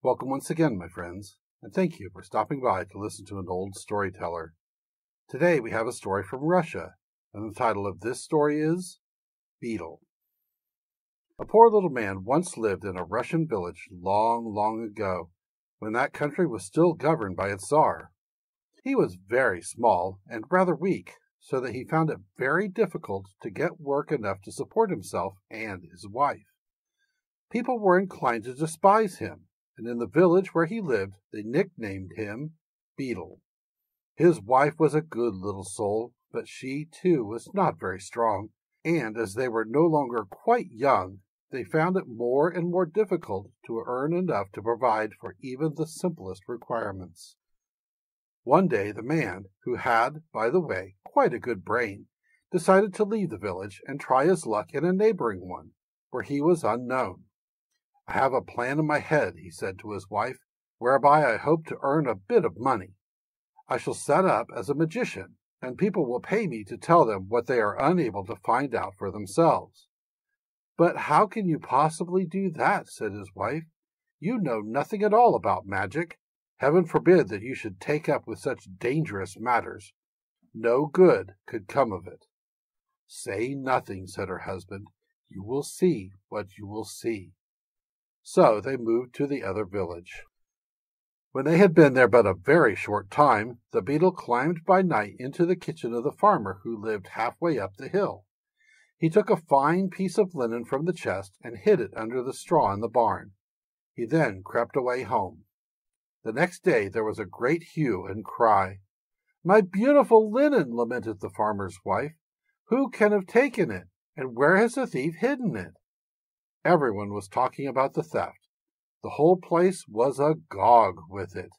Welcome once again, my friends, and thank you for stopping by to listen to an old storyteller. Today we have a story from Russia, and the title of this story is Beetle. A poor little man once lived in a Russian village long, long ago, when that country was still governed by its Tsar. He was very small and rather weak, so that he found it very difficult to get work enough to support himself and his wife. People were inclined to despise him, and in the village where he lived they nicknamed him Beetle. His wife was a good little soul, but she, too, was not very strong, and as they were no longer quite young, they found it more and more difficult to earn enough to provide for even the simplest requirements. One day the man, who had, by the way, quite a good brain, decided to leave the village and try his luck in a neighboring one, where he was unknown. "I have a plan in my head," he said to his wife, "whereby I hope to earn a bit of money. I shall set up as a magician, and people will pay me to tell them what they are unable to find out for themselves." "But how can you possibly do that?" said his wife. "You know nothing at all about magic. Heaven forbid that you should take up with such dangerous matters. No good could come of it." "Say nothing," said her husband. "You will see what you will see." So they moved to the other village. When they had been there but a very short time, the beetle climbed by night into the kitchen of the farmer who lived halfway up the hill. He took a fine piece of linen from the chest and hid it under the straw in the barn. He then crept away home. The next day there was a great hue and cry. "My beautiful linen!" lamented the farmer's wife. "Who can have taken it, and where has the thief hidden it?" Everyone was talking about the theft. The whole place was agog with it.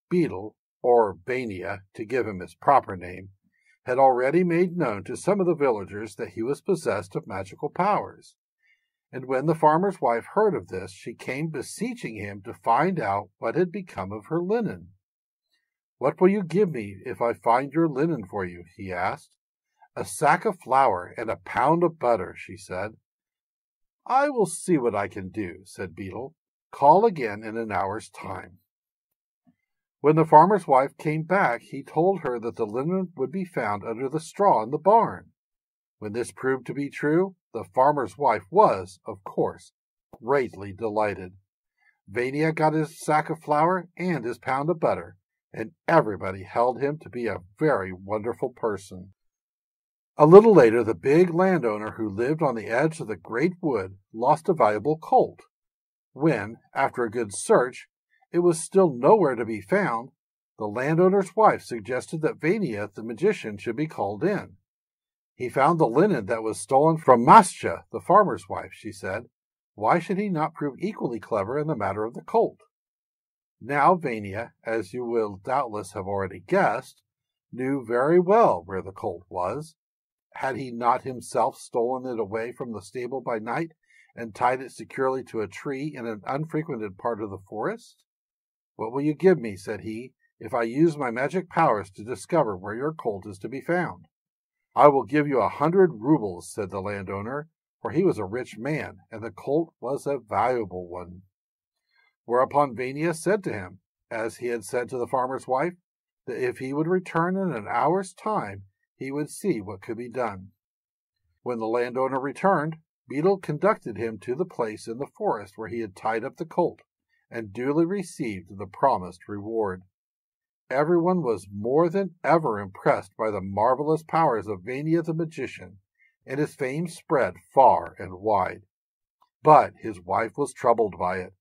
Beetle, or Vania, to give him his proper name, had already made known to some of the villagers that he was possessed of magical powers. And when the farmer's wife heard of this, she came beseeching him to find out what had become of her linen. "What will you give me if I find your linen for you?" he asked. "A sack of flour and a pound of butter," she said. "I will see what I can do," said Beetle. "Call again in an hour's time." When the farmer's wife came back, he told her that the linen would be found under the straw in the barn. When this proved to be true, the farmer's wife was, of course, greatly delighted. Vania got his sack of flour and his pound of butter, and everybody held him to be a very wonderful person. A little later, the big landowner who lived on the edge of the great wood lost a valuable colt. When, after a good search, it was still nowhere to be found, the landowner's wife suggested that Vania, the magician, should be called in. "He found the linen that was stolen from Mascha, the farmer's wife," she said. "Why should he not prove equally clever in the matter of the colt?" Now Vania, as you will doubtless have already guessed, knew very well where the colt was. Had he not himself stolen it away from the stable by night and tied it securely to a tree in an unfrequented part of the forest? "What will you give me," said he, "if I use my magic powers to discover where your colt is to be found?" "I will give you 100 rubles," said the landowner, for he was a rich man, and the colt was a valuable one. Whereupon Vania said to him, as he had said to the farmer's wife, that if he would return in an hour's time, he would see what could be done. When the landowner returned, Beetle conducted him to the place in the forest where he had tied up the colt, and duly received the promised reward. Everyone was more than ever impressed by the marvelous powers of Vania the magician, and his fame spread far and wide. But his wife was troubled by it.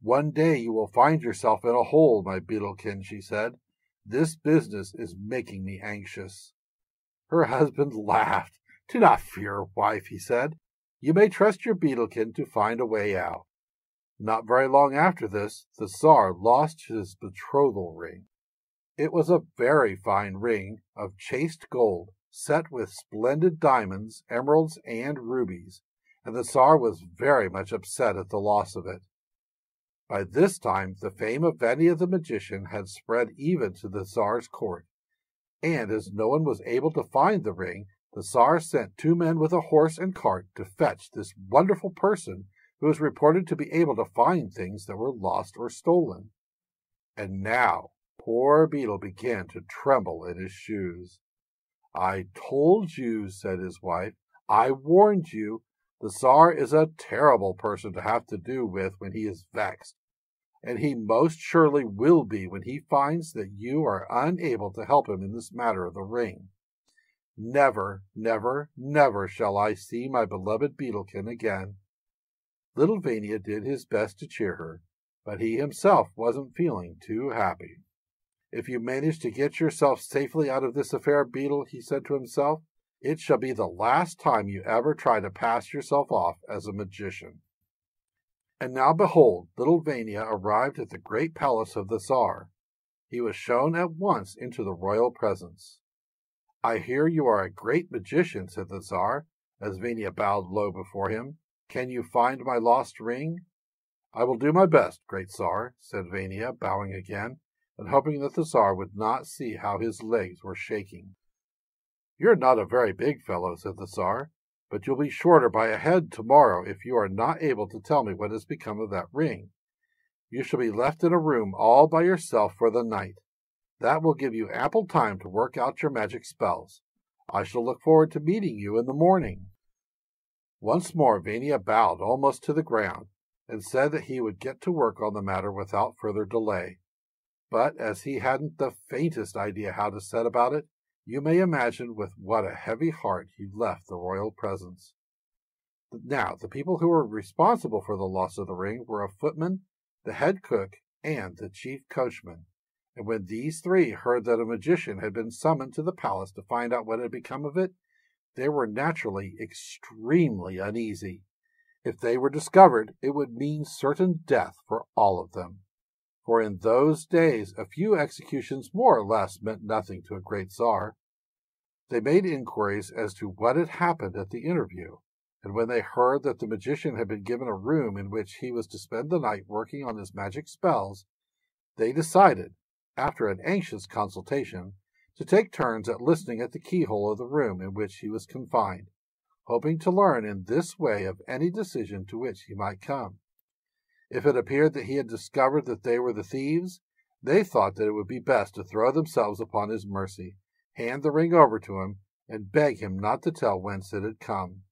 "One day you will find yourself in a hole, my Beetlekin," she said. "This business is making me anxious." Her husband laughed. "Do not fear, wife," he said. "You may trust your Beetlekin to find a way out." Not very long after this, the Tsar lost his betrothal ring. It was a very fine ring of chased gold, set with splendid diamonds, emeralds, and rubies, and the Tsar was very much upset at the loss of it. By this time, the fame of Vania the magician had spread even to the Tsar's court, and as no one was able to find the ring, the Tsar sent 2 men with a horse and cart to fetch this wonderful person who was reported to be able to find things that were lost or stolen. And now poor Beetle began to tremble in his shoes. "I told you," said his wife. "I warned you. The Tsar is a terrible person to have to do with when he is vexed, and he most surely will be when he finds that you are unable to help him in this matter of the ring. Never, never, never shall I see my beloved Beetlekin again." Little Vania did his best to cheer her, but he himself wasn't feeling too happy. "If you manage to get yourself safely out of this affair, Beetle," he said to himself, "it shall be the last time you ever try to pass yourself off as a magician." And now behold, little Vania arrived at the great palace of the Tsar. He was shown at once into the royal presence. "I hear you are a great magician," said the Tsar, as Vania bowed low before him. "Can you find my lost ring?" "I will do my best, great Tsar," said Vania, bowing again, and hoping that the Tsar would not see how his legs were shaking. "You're not a very big fellow," said the Tsar, "but you'll be shorter by a head tomorrow if you are not able to tell me what has become of that ring. You shall be left in a room all by yourself for the night. That will give you ample time to work out your magic spells. I shall look forward to meeting you in the morning." Once more Vania bowed almost to the ground, and said that he would get to work on the matter without further delay. But as he hadn't the faintest idea how to set about it, you may imagine with what a heavy heart he left the royal presence. Now, the people who were responsible for the loss of the ring were a footman, the head cook, and the chief coachman. And when these three heard that a magician had been summoned to the palace to find out what had become of it, they were naturally extremely uneasy. If they were discovered, it would mean certain death for all of them. For in those days a few executions more or less meant nothing to a great Tsar. They made inquiries as to what had happened at the interview, and when they heard that the magician had been given a room in which he was to spend the night working on his magic spells, they decided, after an anxious consultation, to take turns at listening at the keyhole of the room in which he was confined, hoping to learn in this way of any decision to which he might come. If it appeared that he had discovered that they were the thieves, they thought that it would be best to throw themselves upon his mercy, hand the ring over to him, and beg him not to tell whence it had come.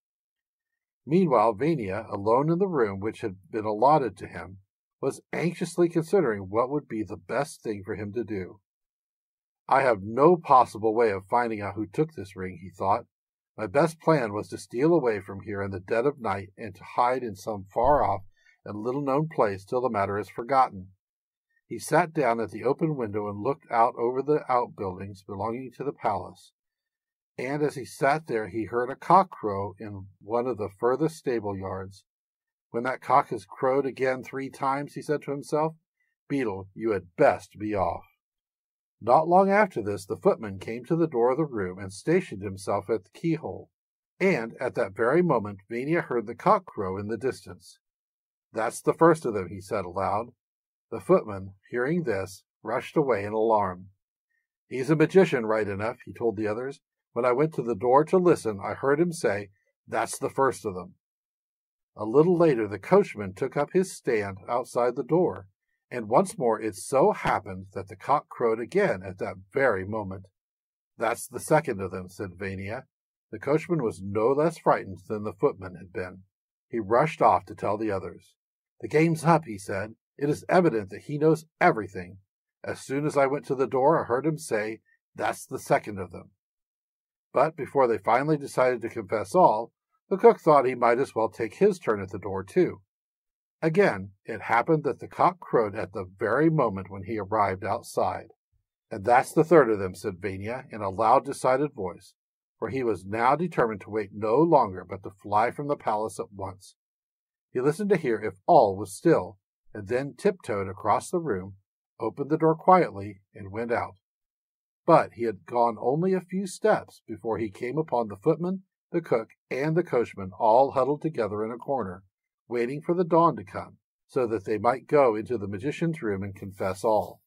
Meanwhile, Vania, alone in the room which had been allotted to him, was anxiously considering what would be the best thing for him to do. "I have no possible way of finding out who took this ring," he thought. "My best plan was to steal away from here in the dead of night and to hide in some far-off and little-known place till the matter is forgotten." He sat down at the open window and looked out over the outbuildings belonging to the palace. And as he sat there, he heard a cock crow in one of the furthest stable yards. "When that cock has crowed again 3 times, he said to himself, "Beetle, you had best be off." Not long after this, the footman came to the door of the room and stationed himself at the keyhole. And at that very moment, Vania heard the cock crow in the distance. "That's the first of them," he said aloud. The footman, hearing this, rushed away in alarm. "He's a magician, right enough," he told the others. "When I went to the door to listen, I heard him say, 'That's the first of them.'" A little later, the coachman took up his stand outside the door, and once more it so happened that the cock crowed again at that very moment. "That's the second of them," said Vania. The coachman was no less frightened than the footman had been. He rushed off to tell the others. "The game's up," he said. "It is evident that he knows everything. As soon as I went to the door, I heard him say, 'That's the second of them.'" But before they finally decided to confess all, the cook thought he might as well take his turn at the door too. Again, it happened that the cock crowed at the very moment when he arrived outside. "And that's the third of them," said Vania in a loud, decided voice, for he was now determined to wait no longer, but to fly from the palace at once. He listened to hear if all was still, and then tiptoed across the room, opened the door quietly, and went out. But he had gone only a few steps before he came upon the footman, the cook, and the coachman all huddled together in a corner, waiting for the dawn to come, so that they might go into the magician's room and confess all.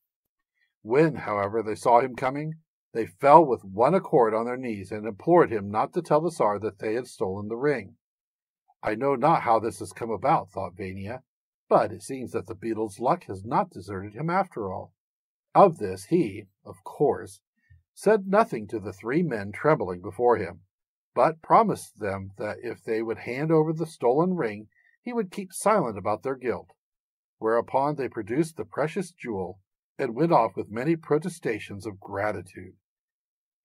When, however, they saw him coming, they fell with one accord on their knees and implored him not to tell the Tsar that they had stolen the ring. I know not how this has come about, thought Vania, but it seems that the beetle's luck has not deserted him after all. Of this he, of course, said nothing to the three men trembling before him, but promised them that if they would hand over the stolen ring, he would keep silent about their guilt, whereupon they produced the precious jewel and went off with many protestations of gratitude.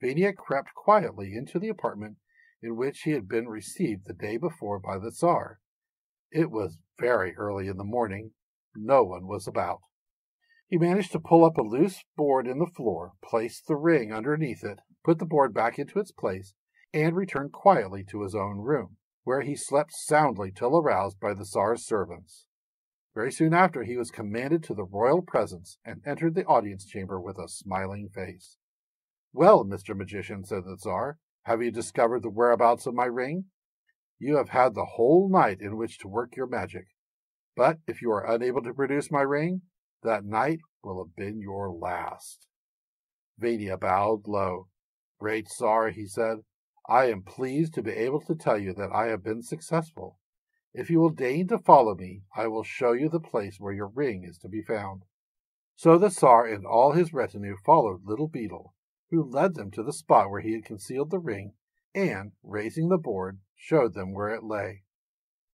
Vania crept quietly into the apartment in which he had been received the day before by the Tsar. It was very early in the morning. No one was about. He managed to pull up a loose board in the floor, placed the ring underneath it, put the board back into its place, and returned quietly to his own room, where he slept soundly till aroused by the Tsar's servants. Very soon after, he was commanded to the royal presence and entered the audience chamber with a smiling face. "Well, Mr. Magician," said the Tsar, "have you discovered the whereabouts of my ring? You have had the whole night in which to work your magic. But if you are unable to produce my ring, that night will have been your last." Vania bowed low. "Great Tsar," he said, "I am pleased to be able to tell you that I have been successful. If you will deign to follow me, I will show you the place where your ring is to be found." So the Tsar and all his retinue followed little Beetle, who led them to the spot where he had concealed the ring, and, raising the board, showed them where it lay.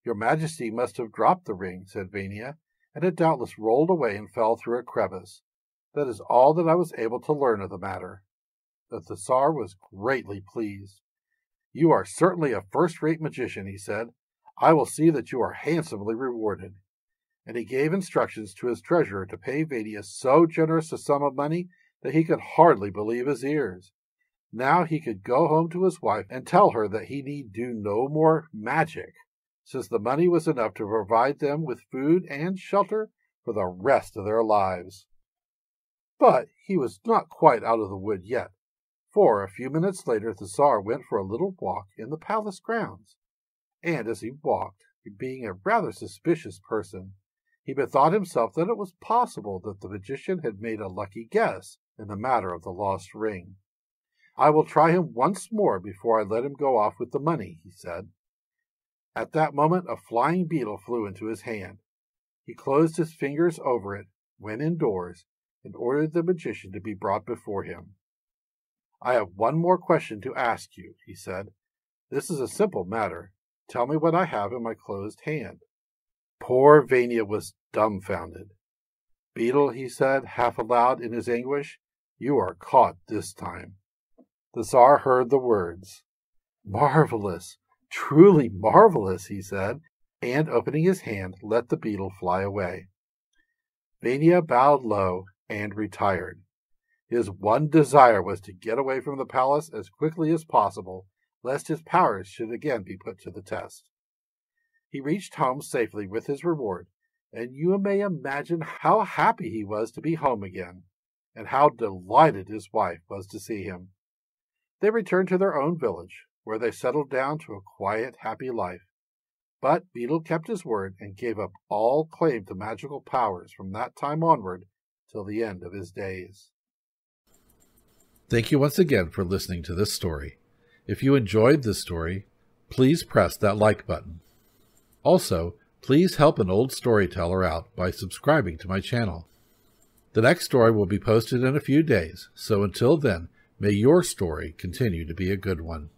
"Your Majesty must have dropped the ring," said Vania, "and it doubtless rolled away and fell through a crevice. That is all that I was able to learn of the matter." But the Tsar was greatly pleased. "You are certainly a first-rate magician," he said. "I will see that you are handsomely rewarded." And he gave instructions to his treasurer to pay Vania so generous a sum of money that he could hardly believe his ears. Now he could go home to his wife and tell her that he need do no more magic, since the money was enough to provide them with food and shelter for the rest of their lives. But he was not quite out of the wood yet, for a few minutes later the Tsar went for a little walk in the palace grounds. And as he walked, being a rather suspicious person, he bethought himself that it was possible that the magician had made a lucky guess in the matter of the lost ring. "I will try him once more before I let him go off with the money," he said. At that moment a flying beetle flew into his hand. He closed his fingers over it, went indoors, and ordered the magician to be brought before him. "I have one more question to ask you," he said. "This is a simple matter. Tell me what I have in my closed hand." Poor Vania was dumbfounded. "Beetle," he said, half aloud in his anguish, "you are caught this time." The Tsar heard the words. "Marvelous, truly marvelous," he said, and opening his hand, let the beetle fly away. Vania bowed low and retired. His one desire was to get away from the palace as quickly as possible, lest his powers should again be put to the test. He reached home safely with his reward, and you may imagine how happy he was to be home again, and how delighted his wife was to see him. They returned to their own village, where they settled down to a quiet, happy life. But Beetle kept his word and gave up all claim to magical powers from that time onward till the end of his days. Thank you once again for listening to this story. If you enjoyed this story, please press that like button. Also, please help an old storyteller out by subscribing to my channel. The next story will be posted in a few days, so until then, may your story continue to be a good one.